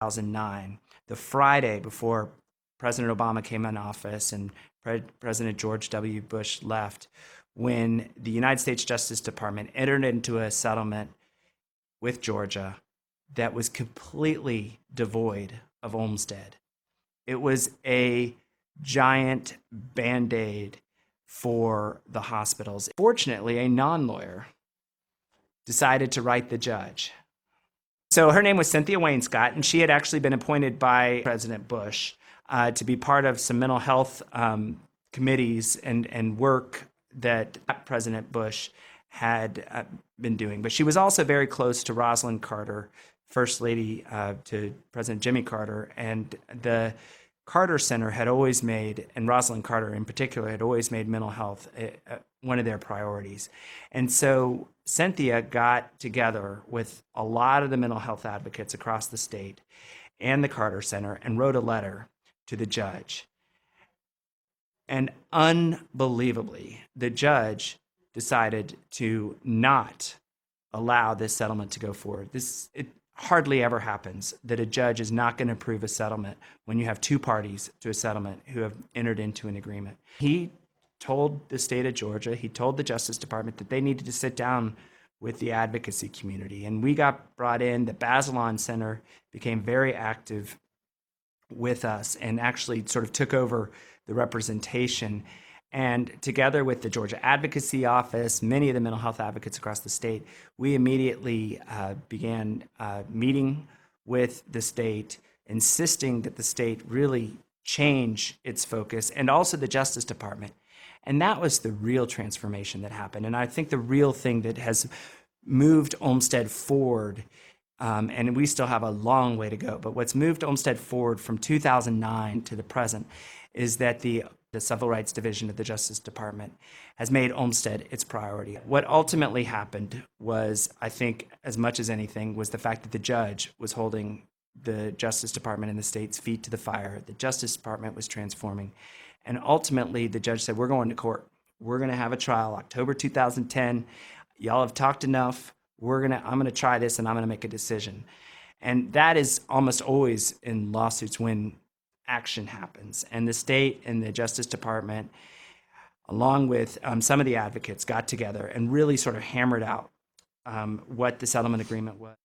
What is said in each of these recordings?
2009, the Friday before President Obama came in office and President George W. Bush left, when the United States Justice Department entered into a settlement with Georgia that was completely devoid of Olmstead. It was a giant Band-Aid for the hospitals. Fortunately, a non-lawyer decided to write the judge. So her name was Cynthia Wainscott, and she had actually been appointed by President Bush to be part of some mental health committees and work that President Bush had been doing. But she was also very close to Rosalynn Carter, First Lady to President Jimmy Carter, and the Carter Center had always made, and Rosalynn Carter in particular, had always made mental health one of their priorities. And so Cynthia got together with a lot of the mental health advocates across the state and the Carter Center and wrote a letter to the judge. And unbelievably, the judge decided to not allow this settlement to go forward. It hardly ever happens that a judge is not going to approve a settlement when you have two parties to a settlement who have entered into an agreement. He told the state of Georgia, he told the Justice Department that they needed to sit down with the advocacy community. And we got brought in. The Bazelon Center became very active with us and actually sort of took over the representation. And together with the Georgia Advocacy Office, many of the mental health advocates across the state, we immediately began meeting with the state, insisting that the state really change its focus, and also the Justice Department. And that was the real transformation that happened. And I think the real thing that has moved Olmstead forward, and we still have a long way to go, but what's moved Olmstead forward from 2009 to the present is that the Civil Rights Division of the Justice Department has made Olmstead its priority. What ultimately happened was, I think, as much as anything, was the fact that the judge was holding the Justice Department and the state's feet to the fire. The Justice Department was transforming. And ultimately, the judge said, we're going to court. We're going to have a trial, October 2010. Y'all have talked enough. I'm going to try this, and I'm going to make a decision. And that is almost always in lawsuits when action happens. And the state and the Justice Department, along with some of the advocates, got together and really sort of hammered out what the settlement agreement was.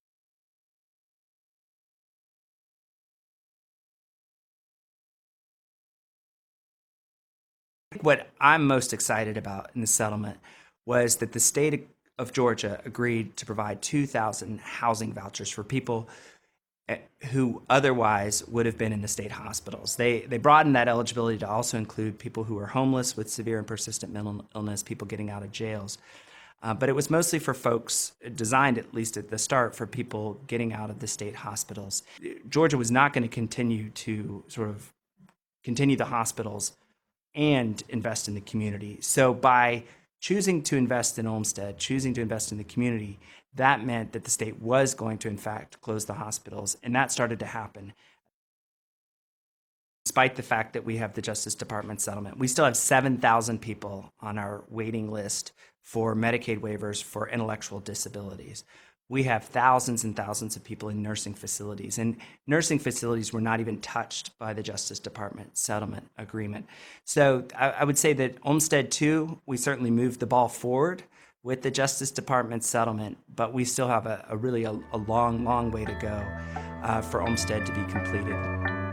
What I'm most excited about in the settlement was that the state of Georgia agreed to provide 2,000 housing vouchers for people who otherwise would have been in the state hospitals. They broadened that eligibility to also include people who are homeless with severe and persistent mental illness, people getting out of jails. But it was mostly for folks, designed at least at the start, for people getting out of the state hospitals. Georgia was not going to continue the hospitals and invest in the community. So by choosing to invest in Olmstead, choosing to invest in the community, that meant that the state was going to, in fact, close the hospitals, and that started to happen. Despite the fact that we have the Justice Department settlement, we still have 7,000 people on our waiting list for Medicaid waivers for intellectual disabilities. We have thousands and thousands of people in nursing facilities, and nursing facilities were not even touched by the Justice Department settlement agreement. So I would say that Olmstead 2, we certainly moved the ball forward with the Justice Department settlement, but we still have a really long way to go for Olmstead to be completed.